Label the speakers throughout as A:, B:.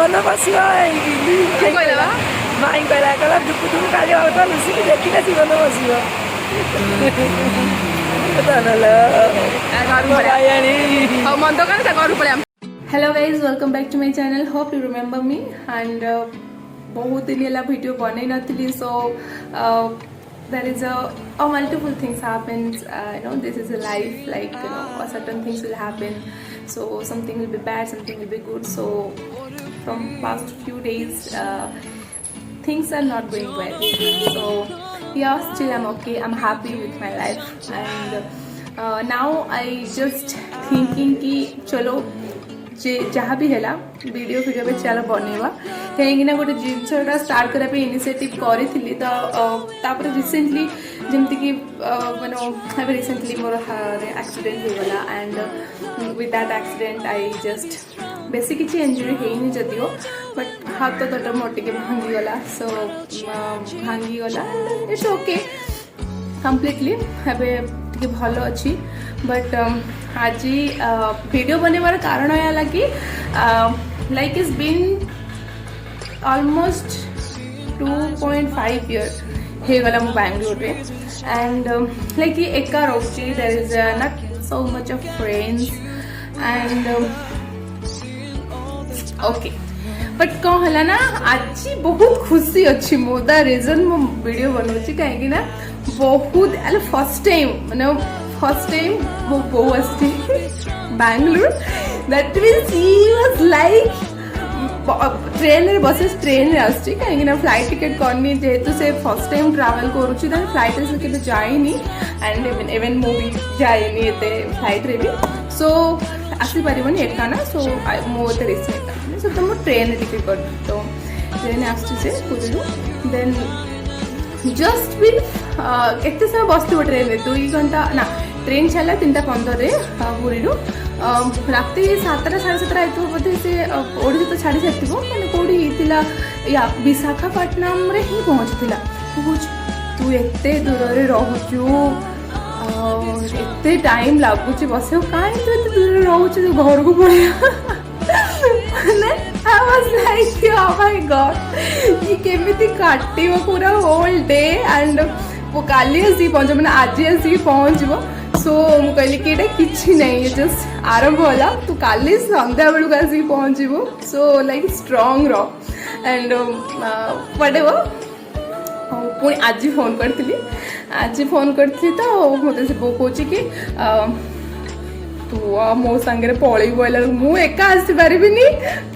A: जीवन बस माई कहला कहला दुपुटुम काली बाबा लुसी देखिले जीवन बस
B: Hello guys, welcome back to my channel. Hope you remember me and बहुत दिन वाला वीडियो बने नथली so there is a multiple things happens. You know, this is a life, like you know, certain things will happen. So something will be bad, something will be good. So from past few days things are not going well. So yeah, still I'm okay. I'm happy with my life and now I just thinking कि चलो जहाँ भी है video video पे चलो बनवा कहीं गोटे जिनसा स्टार्ट करने इनिशिएटिव करी तो रिसेंटली जमती कि माने रिसेंटली मोर एक्सीडेंट हो गला and with that accident I just बेसी किसी इंजुरी है जदियो बट हाथ तो मोर टे भांगीगला सो भांगीगला इट्स ओके कम्प्लीटली टे भल अच्छी बट आज वीडियो बनवार कारण है कि like is been almost 2.5 years होगला मु बैंगलोर एंड लाइक एका रोचे there is not so much of friends and okay but कौन है ना आज बहुत खुशी अच्छी मो द रीजन मो वीडियो बनौची कहीं ना बहुत फर्स्ट टाइम माने फर्स्ट टाइम वो बो आसी Bangalore that means he was like train रे बसेस ट्रेन रे आसी कहीं ना फ्लाइट टिकट करनी जेहेतु से फर्स्ट टाइम ट्रैवल करूची देन फ्लाइट से केबे जाइनी एंड इवन मूवी जाइनी एते फ्लाइट रे भी सो आसी परिबनी एका ना सो मो ते रिस्क सो तुम ट्रेन टिकट कर तो ट्रेन आसी से पुरीरू देन जस्ट बिन एत समय बसो ट्रेन में 2 घंटा ना ट्रेन छाला 3:15 पुरीरू राति 7टा 7:30 आइथो बोधे से ओडी तो छाड़ी साथी मैंने कौड़ी होता या विशाखापट्टनम रे ही पहुँचला तू एते दूर रे रहचु एते टाइम लगुच बस कहीं तू एते दूर रहचु घर को पड़े I was like, oh my god, ये केमिति काटिव पूरा होल डे एंड वो काली आसी पहुँच मैंने आज आसी पहुँचो सो मु कहली कि एटा किछि नहीं जस्ट आरंभ होला तू काली संध्या बेलू आसी पहुँचो सो लाइक स्ट्रांग रह एंड व्हाटएवर पुणी आज फोन करती तो मत से बो कौच कि तू मो सांगे पलू बोला मु एका आसी पारिबिनी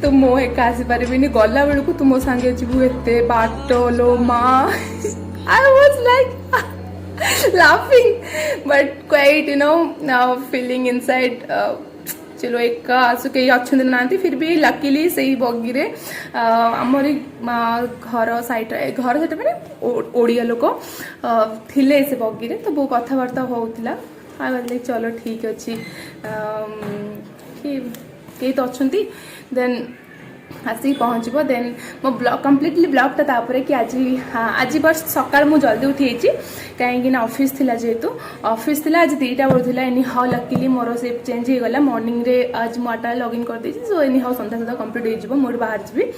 B: तो मो एका आसी पारिबिनी गला बेलू तू मो सांगे जीवु एते बाट लो माँ I was like laughing but quite you know feeling inside चलो एक आसु कई अच्छा ना फिर भी लकीली से बगी रे आमर घर साइड मैंने ओडिया लोक थिले से बगी रे तो वो कथबार्ता होता आई वाज लाइक चलो ठीक अच्छी कई तो अच्छा देन आसी पहुँचब देन मो ब्लॉग कम्प्लीटली ब्लॉगटा तापर कि आज हाँ आज बस सकाल मुझे जल्दी उठी कहीं ऑफिस थिला जेहेतु ऑफिस थिला आज 2टा बेलू any how luckily more shift change हो गला मॉर्निंग रे आज मु 8 लॉगिन कर देछि so anyhow Sandhya Sudha complete हो मोर बाहर जी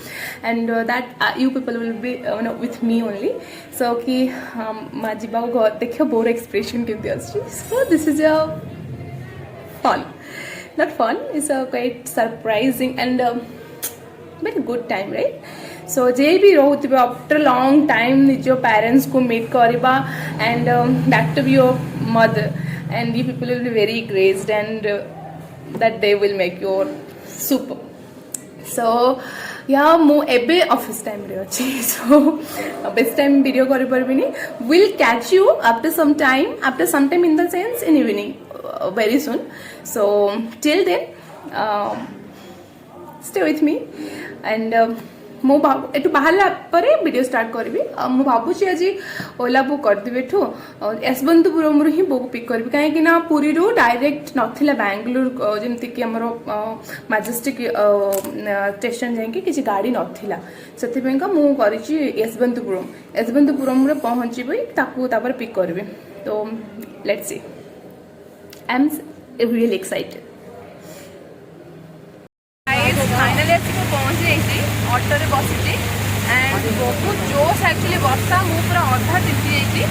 B: and that you people will be with me only so कि माँ जीवा घर देख बोर एक्सप्रेशन केमती अच्छी so this is a fun not fun it's a quite surprising and very good time right so जे भी रोथ आफ्टर लॉन्ग टाइम निज पेरेंट्स को मीट करवा and back to your mother and you people will be very graced and that day will make your super so या मु एबे office time रे अच्छी सो बेस्ट टाइम वीडियो करि परबिनी will catch you after some time in the sense in evening very soon so till then stay with me and मु एटू बाहर पर वीडियो स्टार्ट करी मु भावुची आज ओला बुक करदेवी एठू यशवंतपुरम ही बुक पिक करी कहीं ना पुरी रू डायरेक्ट नथिला बैंगलोर जमती कि आमर मैजेस्टिक स्टेशन जाकि किसी गाड़ी नथिला से मु करी यशवंतपुरम रे पहुँची ताकू पिक करी तो let's see I am really excited finally पहुँच जाइए ऑटो रे बसिची एंड बहुत जोश एक्चुअली वर्षा मु पूरा अधा तिथि जाइए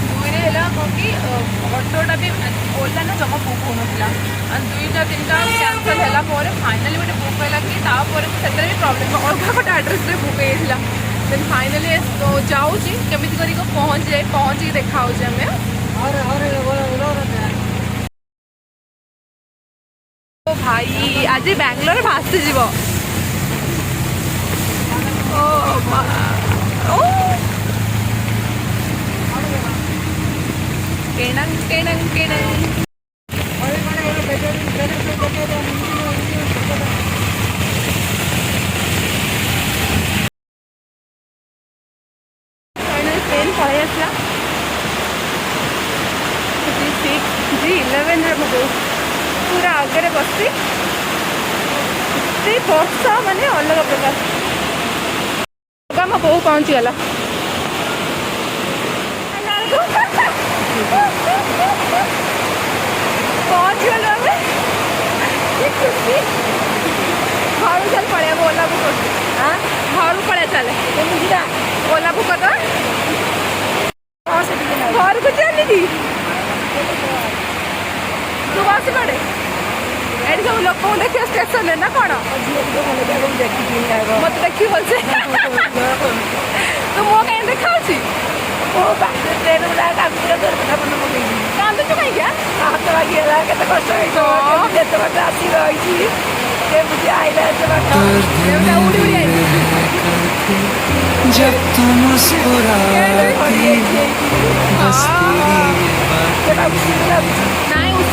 B: दुईरे है कि ऑटोटा भी ओला ना जमा बुक हो नाला दुईटा तीन टा कैंसल है फाइनाली गोटे बुक है कि से भी प्रॉब्लम अलग गोटे आड्रेस बुक होता देन फाइनाली जाऊँगी केमी कर पहुँच जाए पहुँचिक देखा आम भाई आज बैंगलोर भासी जीव केणंग केणंग केणंग ट्रेन पलि आसला G11 पूरा आगे बसी वर्षा माने अलग प्रकार मो बो पहुँची गला पहुँच गलु आम खुशी घर चल पड़े ओला बुक घर पड़े चले ओला बुक कर घर को चली तू बस पड़े ये सब लोक देखिए स्टेशन है ना कौन मत देखी भलसे तो मो कहीं देखा ट्रेन कांदुचु कहीं हाथ लगे केते कष्ट आसी रही
C: जब तुम मुस्कुराती बस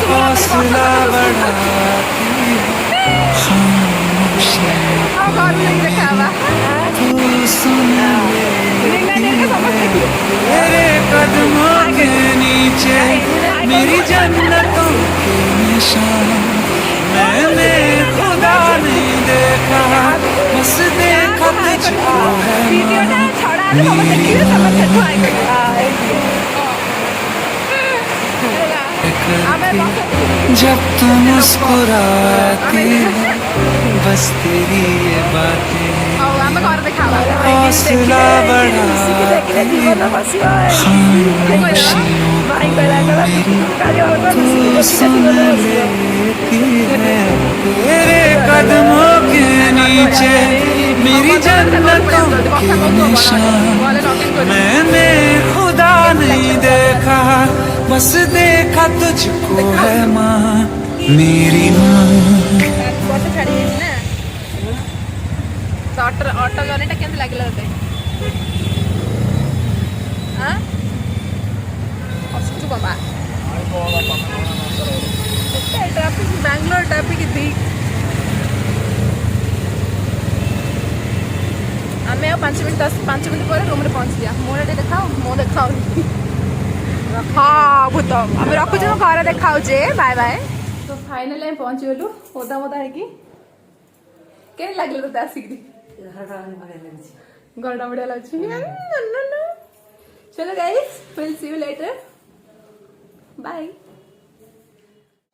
C: हौसला बढ़ाती तू सुन मेरे कदमों के नीचे मेरी जन्नतों के निशान मैंने खुदा नहीं देखा बस देखा तुझको है जब तुम मुस्कुराती बस तेरी ये बातें हौसला बढ़ाती तू सुन लेती है तेरे कदमों के नीचे मेरी जन्नतों के निशान मैंने खुदा नहीं देखा बस देखा तुझको है माँ मेरी माँ ऑटो जर्नी टा केमती लगे हसुचु बाबा ट्राफिक बैंगलोर ट्राफिक दी आम 5 मिनट पर रूम में पहुँच गया मोर देखा मो देखा हाँ भूत आम रखुचे मो घर देखा बाय बाय तो फाइनली आम पहुँची गलु ओदा मोदा है के लगे तो आसिक घरटा बढ़िया लगे चलो guys will see you later bye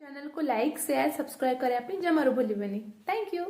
C: channel को लाइक शेयर सब्सक्राइब करने जमारू भूलिबेनी थैंक यू।